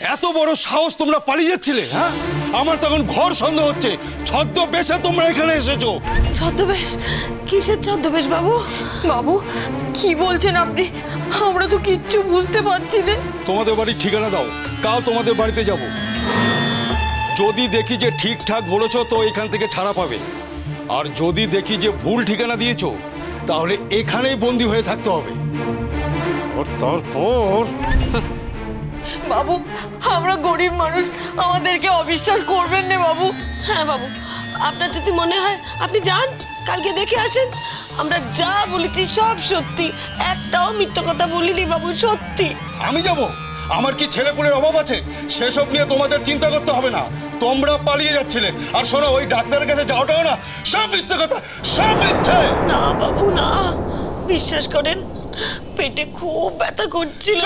এত বড় সাহস তোমরা পালিয়ে যাচ্ছিলে? হ্যাঁ, আমার তখন ঘর সন্দেহ হচ্ছে ছদ্মবেশে তোমরা এখানে এসেছো। ছদ্মবেশ? কিসের ছদ্মবেশ বাবু? বাবু কি বলছেন আপনি? আমরা তো কিচ্ছু বুঝতে পারছি না। তোমাদের বাড়ির ঠিকানা দাও, কাল তোমাদের বাড়িতে যাব। যদি দেখি যে ঠিকঠাক বলেছো তো এখান থেকে ছাড়া পাবে, আর যদি দেখি যে ভুল ঠিকানা দিয়েছো তাহলে এখানেই বন্দী হয়ে থাকতে হবে। আর তারপর বাবু আমরা গরিব মানুষ, আমাদেরকে অবিশ্বাস করবেন না বাবু। হ্যাঁ বাবু, আপনার যদি মনে হয় আপনি যান, কালকে দেখে আসেন। আমরা যা বলেছি সব সত্যি, একটাও মিথ্যা কথা বলিনি বাবু, সত্যি। আমি যাব? আমার কি ছেলেপুলের অভাব আছে? সেসব নিয়ে তোমাদের চিন্তা করতে হবে না। তোমরা পালিয়ে যাচ্ছিলে, আর শোনো ওই ডাক্তারের কাছে যাওয়াটাও না সব মিথ্যে কথা, সব মিথ্যে। না বাবু না, বিশ্বাস করেন পেটে খুব ব্যথা করছিল।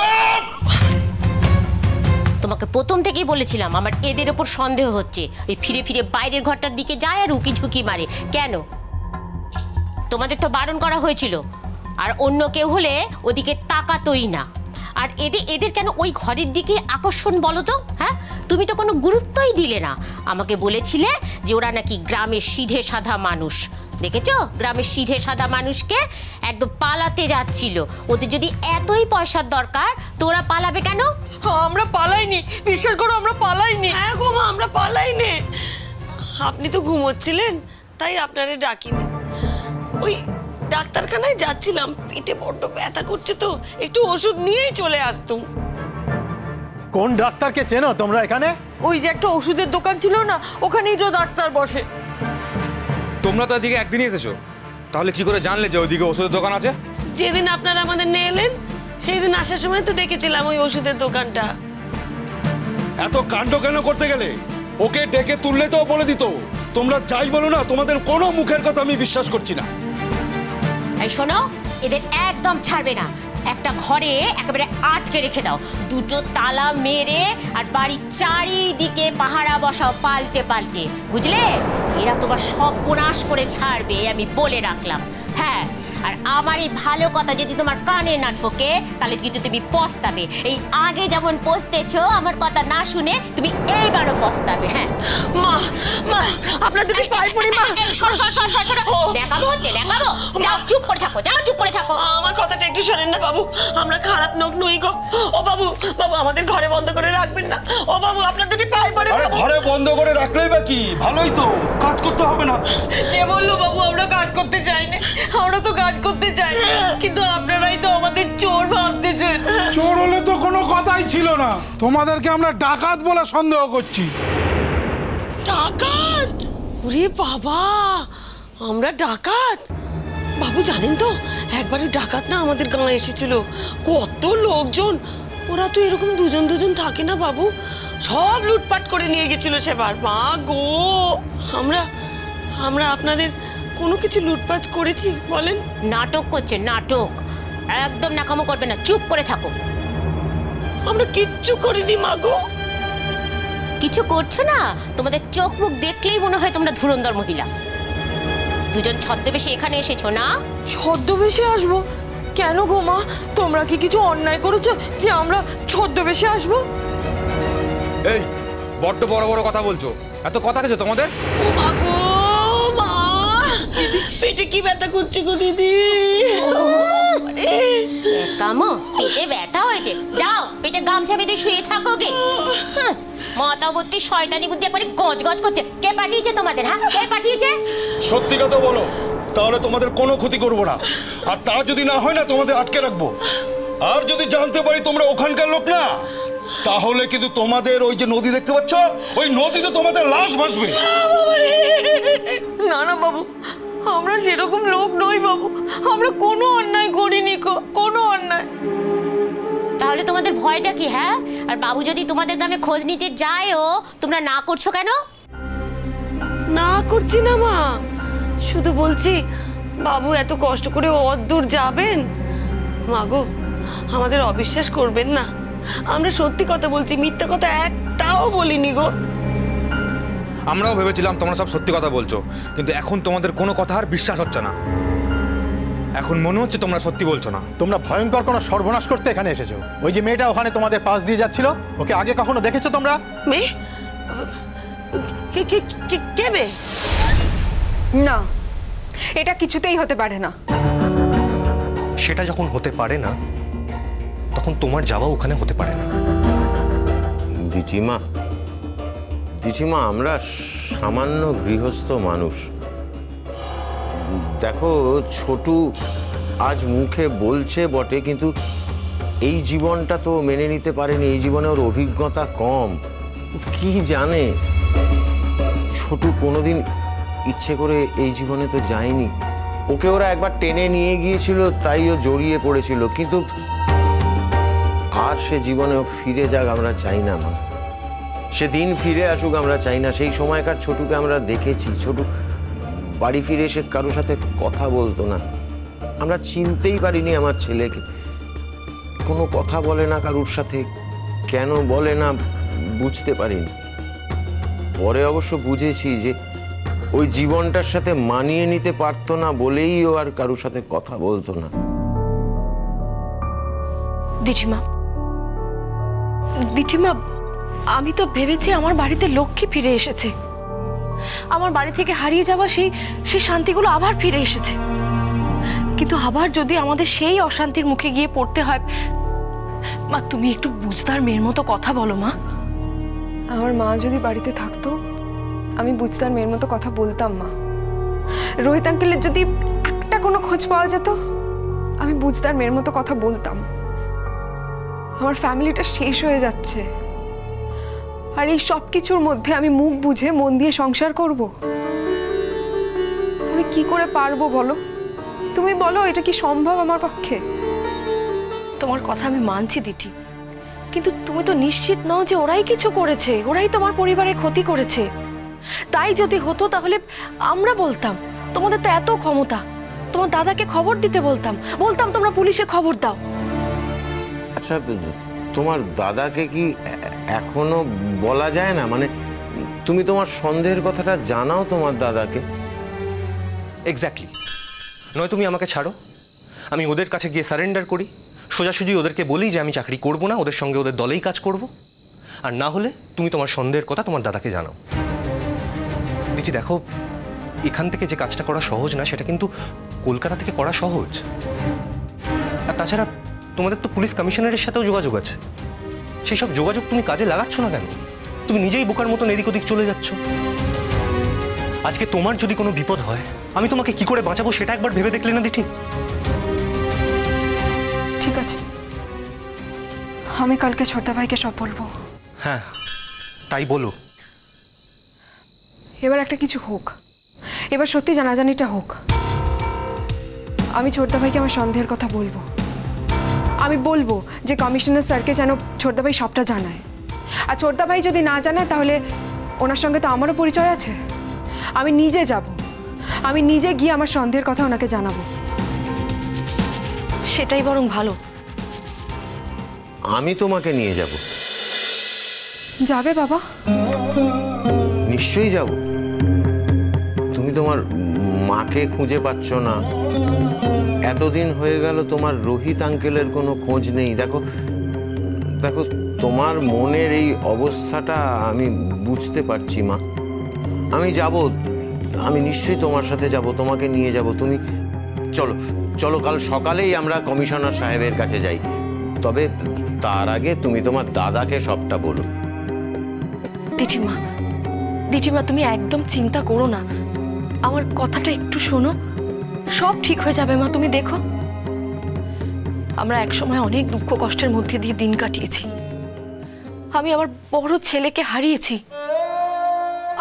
তোমাকে প্রথম থেকেই বলেছিলাম আমার এদের ওপর সন্দেহ হচ্ছে। ওই ফিরে ফিরে বাইরের ঘরটার দিকে যায় আর উকি ঝুঁকি মারে কেন? তোমাদের তো বারণ করা হয়েছিল, আর অন্য কেউ হলে ওদিকে তাকাতোই না। আর এদের কেন ওই ঘরের দিকে আকর্ষণ বলো তো? হ্যাঁ, তুমি তো কোনো গুরুত্বই দিলে না। আমাকে বলেছিলে যে ওরা নাকি গ্রামের সিধে সাদা মানুষ। দেখেছো, গ্রামের সিধে সাদা মানুষকে একদম পালাতে যাচ্ছিল। ওদের যদি এতই পয়সার দরকার তো ওরা পালাবে কেন? আমরা পালাইনি, বিশ্বাস করো আমরা পালাইনি। হ্যাঁ গো মা, আমরা পালাইনি। আপনি তো ঘুমোচ্ছিলেন তাই আপনারে ডাকিনি। ওই ডাক্তারখানায় যাচ্ছিলাম, পেটে বড্ড ব্যথা করছে তো একটু ওষুধ নিয়েই চলে আসতুম। কোন ডাক্তারকে চেনো তোমরা এখানে? ওই যে একটা ওষুধের দোকান ছিল না, ওখানেই তো ডাক্তার বসে। তোমরা তো এদিকে একদিনই এসেছো, তাহলে কি করে জানলে যে ওইদিকে ওষুধের দোকান আছে? যেদিন আপনারা আমাদের নিয়ে এলেন সেই দিন আসার সময় তো দেখেছিলাম ওই ওষুধের দোকানটা। এত কাণ্ড কেন করতে গেলে? ওকে ডেকে তুললে তো বলে দিত। তোমরা যাই বলো না, তোমাদের কোনো মুখের কথা আমি বিশ্বাস করছি না। এই শোনো, এদের একদম ছাড়বে না। একটা ঘরে একেবারে আটকে রেখে দাও, দুটো তালা মেরে, আর বাড়ির চারিদিকে পাহারা বসাও পাল্টে পাল্টে, বুঝলে? এরা তোমার সর্বনাশ করে ছাড়বে, আমি বলে রাখলাম। হ্যাঁ, আর আমার এই ভালো কথা যদি তোমার কানে না ঠোকে তাহলে কিন্তু তুমি পস্তাবে। এই আগে যেমন পস্তেছো আমার কথা না শুনে, তুমি এইবারও পস্তাবে। হ্যাঁ মা, মা আপনাদের পায়ে পড়ি মা। দেখাবো হচ্ছে, দেখাবো। যাও চুপ করে থাকো, যাও চুপ করে থাকো। আমার কথাটা একটু শোনেন না বাবু, আমরা খারাপ লোক নই গো। ও বাবু, বাবু আমাদের ঘরে বন্ধ করে রাখবেন না। ও বাবু আপনাদের পায়ে পড়ে। আরে ঘরে বন্ধ করে রাখলেই বা কি, ভালোই তো, কাজ করতে হবে না। কে বললো বাবু আমরা কাজ করতে চাই না? আমরা তো কাজ করতে চাই, কিন্তু আপনারাই তো আমাদের চোর ভাবতেছেন। চোর হলে তো কোনো কথাই ছিল না, তোমাদেরকে আমরা ডাকাত বলে সন্দেহ করছি। ডাকাত? ওরে বাবা, আমরা ডাকাত? বাবু জানেন তো একবারে ডাকাত না আমাদের গাঁয়ে এসেছিল, কত লোকজন। ওরা তো এরকম দুজন দুজন থাকে না বাবু, সব লুটপাট করে নিয়ে গেছিল সেবার। মা গো, আমরা আপনাদের কোনো কিছু লুটপাট করেছি বলেন? নাটক করছে, নাটক। একদম নাকামো করবে না, চুপ করে থাকো। আমরা কিচ্ছু করিনি মা গো। কিছু করছো না? তোমাদের চোখ মুখ দেখলেই মনে হয় তোমরা ধুরন্ধর মহিলা। দুজন ছদ্মবেশে এখানে এসেছো না? ছদ্মবেশে আসবো কেন গো মা? তোমরা কি কিছু অন্যায় করেছো যে আমরা ছদ্মবেশে আসবো? এই বড্ড বড় বড় কথা বলছো, এত কথা কিছু তোমাদের? ও মা গো, মা পেটে কি ব্যথা করছে গো দিদি। কামো, পেটে ব্যথা হয়েছে, যাও পেটে গামছা বেঁধে শুয়ে থাকো গে। মাতাবর্তী শয়তানি বুদ্ধি একবারে গজ গজ করছে। কে পাঠিয়েছে তোমাদের? হ্যাঁ, কে পাঠিয়েছে? সত্যি কথা বলো, তাহলে তোমাদের কোনো ক্ষতি করবো না। আর তা যদি না হয় না, তোমাদের আটকে রাখবো। আর যদি জানতে পারি তোমরা ওখানকার লোক না, তাহলে কিন্তু তোমাদের ওই যে নদী দেখতে পাচ্ছ, ওই নদীতে তোমাদের লাশ ভাসবে। না না বাবু, আমরা সেরকম লোক নই বাবু, আমরা কোনো অন্যায় করিনি, কোনো অন্যায়। তাহলে তোমাদের ভয়টা কি? হ্যাঁ, আর বাবু যদি তোমাদের গ্রামে খোঁজ নিতে যায়ও, তোমরা না করছো কেন? না করছি না মা, শুধু বলছি বাবু এত কষ্ট করে অদূর যাবেন। মা গো, আমাদের অবিশ্বাস করবেন না, আমরা সত্যি কথা বলছি, মিথ্যা কথা একটাও বলিনি গো। আমরাও ভেবেছিলাম তোমরা সব সত্যি কথা বলছো, কিন্তু এখন তোমাদের কোনো কথা আর বিশ্বাস হচ্ছে না। এখন মনে হচ্ছে তোমরা সত্যি বলছো না। তোমরা ভয়ঙ্কর কোনো সর্বনাশ করতে এখানে এসেছো। ওই যে মেয়েটা ওখানে তোমাদের পাশ দিয়ে যাচ্ছিল, ওকে আগে কখনো দেখেছো তোমরা? মেয়ে? কে মেয়ে? না, এটা কিছুতেই হতে পারে না। সেটা যখন হতে পারে না, তখন তোমার যাওয়া ওখানে হতে পারে না। দিঠিমা, আমরা সামান্য গৃহস্থ মানুষ। দেখো, ছোটু আজ মুখে বলছে বটে, কিন্তু এই জীবনটা তো মেনে নিতে পারেনি। এই জীবনে ওর অভিজ্ঞতা কম, কি জানে। ছোটু কোনোদিন ইচ্ছে করে এই জীবনে তো যায়নি। ওকে ওরা একবার টেনে নিয়ে গিয়েছিল, তাই ও জড়িয়ে পড়েছিল, কিন্তু আর সে জীবনে ফিরে যাক আমরা চাই না। মা, সে দিন ফিরে আসুক আমরা চাই না। সেই সময়কার ছোটুকে আমরা দেখেছি। ছোটু বাড়ি ফিরে এসে কারোর সাথে কথা বলতো না। আমরা চিনতেই পারিনি আমার ছেলেকে। কোনো কথা বলে না কারোর সাথে, কেন বলে না বুঝতে পারিনি। পরে অবশ্য বুঝেছি যে ওই জীবনটার সাথে মানিয়ে নিতে পারতো না বলেই ও আর কারোর সাথে কথা বলতো না। দিঠিমা, আমি তো ভেবেছি আমার বাড়িতে লক্ষ্মী ফিরে এসেছে। আমার বাড়ি থেকে হারিয়ে যাওয়া সেই শান্তিগুলো আবার ফিরে এসেছে। কিন্তু আবার যদি আমাদের সেই অশান্তির মুখে গিয়ে পড়তে হয়, মা তুমি একটু বুঝদার মেয়ের মতো কথা বলো। মা, আমার মা যদি বাড়িতে থাকতো, আমি বুঝদার মেয়ের মতো কথা বলতাম। মা, রোহিত আঙ্কেলের যদি একটা কোনো খোঁজ পাওয়া যেত, আমি বুঝদার মেয়ের মতো কথা বলতাম। আমার ফ্যামিলিটা শেষ হয়ে যাচ্ছে, আর এই সব কিছুর মধ্যে আমি মুখ বুঝে মন দিয়ে সংসার করব? আমি কি করে পারবো বলো? তুমি বলো, এটা কি সম্ভব আমার পক্ষে? তোমার কথা আমি মানছি দিঠি, কিন্তু তুমি তো নিশ্চিত নও যে ওরাই কিছু করেছে, ওরাই তোমার পরিবারের ক্ষতি করেছে। তাই যদি হতো তাহলে আমরা বলতাম। তোমাদের তো এত ক্ষমতা, তোমার দাদাকে খবর দিতে বলতাম তোমরা পুলিশে খবর দাও। আচ্ছা, তোমার দাদাকে কি এখনো বলা যায় না? মানে তুমি তোমার সন্দেহের কথাটা জানাও তোমার দাদাকে। এক্স্যাক্টলি। নয় তুমি আমাকে ছাড়ো, আমি ওদের কাছে গিয়ে সারেন্ডার করি, সোজাসুজি ওদেরকে বলি যে আমি চাকরি করব না, ওদের সঙ্গে ওদের দলেই কাজ করব। আর না হলে তুমি তোমার সন্দেহের কথা তোমার দাদাকে জানাও। দিদি দেখো, এখান থেকে যে কাজটা করা সহজ না, সেটা কিন্তু কলকাতা থেকে করা সহজ। আর তাছাড়া তোমাদের তো পুলিশ কমিশনারের সাথেও যোগাযোগ আছে। সেই সব যোগাযোগ তুমি কাজে লাগাচ্ছ না কেন? তুমি নিজেই বোকার মতন এদিক ওদিক চলে যাচ্ছ। আজকে তোমার যদি কোনো বিপদ হয়, আমি তোমাকে কি করে বাঁচাবো সেটা একবার ভেবে দেখলে না দিঠি? ঠিক আছে, আমি কালকে ছোটদা ভাইকে সব বলবো। হ্যাঁ, তাই বলো। এবার একটা কিছু হোক, এবার সত্যি জানাজানিটা হোক। আমি ছোটদা ভাইকে আমার সন্দেহের কথা বলবো। আমি বলবো যে কমিশনার স্যারকে যেন ছোটদা ভাই সবটা জানায়। আর ছোটদা ভাই যদি না জানায়, তাহলে ওনার সঙ্গে তো আমারও পরিচয় আছে। আমি নিজে যাব, আমি নিজে গিয়ে আমার সন্দেহের কথা ওনাকে জানাবো। সেটাই বরং ভালো। আমি তোমাকে নিয়ে যাব। যাবে বাবা? নিশ্চয়ই যাব। তুমি তোমার মাকে খুঁজে পাচ্ছ না, এতদিন হয়ে গেল তোমার রোহিত আঙ্কেলের কোনো খোঁজ নেই। দেখো দেখো, তোমার মনের এই অবস্থাটা আমি বুঝতে পারছি মা। আমি যাব, আমি নিশ্চয়ই তোমার সাথে যাব, তোমাকে নিয়ে যাব। তুমি চলো চলো, কাল সকালেই আমরা কমিশনার সাহেবের কাছে যাই। তবে তার আগে তুমি তোমার দাদাকে সবটা বলো। দিঠিমা, তুমি একদম চিন্তা করো না, আমার কথাটা একটু শোনো, সব ঠিক হয়ে যাবে মা। তুমি দেখো, আমরা একসময় অনেক দুঃখ কষ্টের মধ্যে দিয়ে দিন কাটিয়েছি। আমি আমার বড় ছেলেকে হারিয়েছি,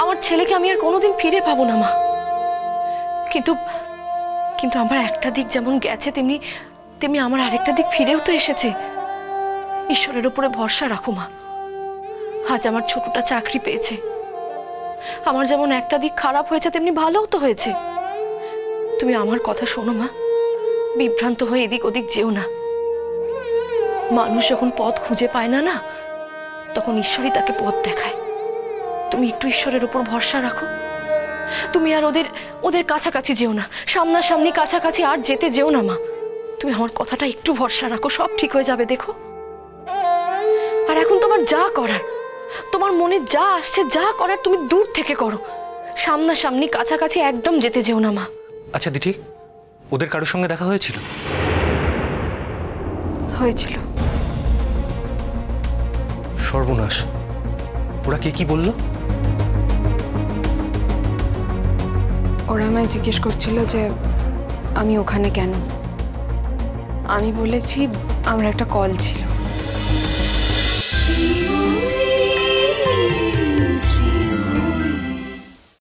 আমার ছেলেকে আমি আর কোনোদিন ফিরে পাবো না মা। কিন্তু কিন্তু আমার একটা দিক যেমন গেছে, তেমনি তেমনি আমার আরেকটা দিক ফিরেও তো এসেছে। ঈশ্বরের উপরে ভরসা রাখো মা। আজ আমার ছোটটা চাকরি পেয়েছে। আমার যেমন একটা দিক খারাপ হয়েছে, তেমনি ভালোও তো হয়েছে। তুমি আমার কথা শোনো মা, বিভ্রান্ত হয়ে এদিক ওদিক যেও না। মানুষ যখন পথ খুঁজে পায় না, তখন ঈশ্বরই তাকে পথ দেখায়। তুমি একটু ঈশ্বরের উপর ভরসা রাখো, তুমি আর ওদের ওদের কাছাকাছি যেও না, সামনাসামনি কাছাকাছি আর যেতে যেও না মা। তুমি আমার কথাটা একটু ভরসা রাখো, সব ঠিক হয়ে যাবে দেখো। আর এখন তোমার যা করার, তোমার মনে যা আসছে, যা করার তুমি দূর থেকে করো, সামনাসামনি কাছাকাছি একদম যেতে যেও না মা। আচ্ছা দিঠি, ওদের কারোর সঙ্গে দেখা হয়েছিল? হয়েছিল। সর্বনাশ, ওরা কে কি বললো? ওরা আমায় জিজ্ঞেস করছিল যে আমি ওখানে কেন। আমি বলেছি আমার একটা কল ছিল।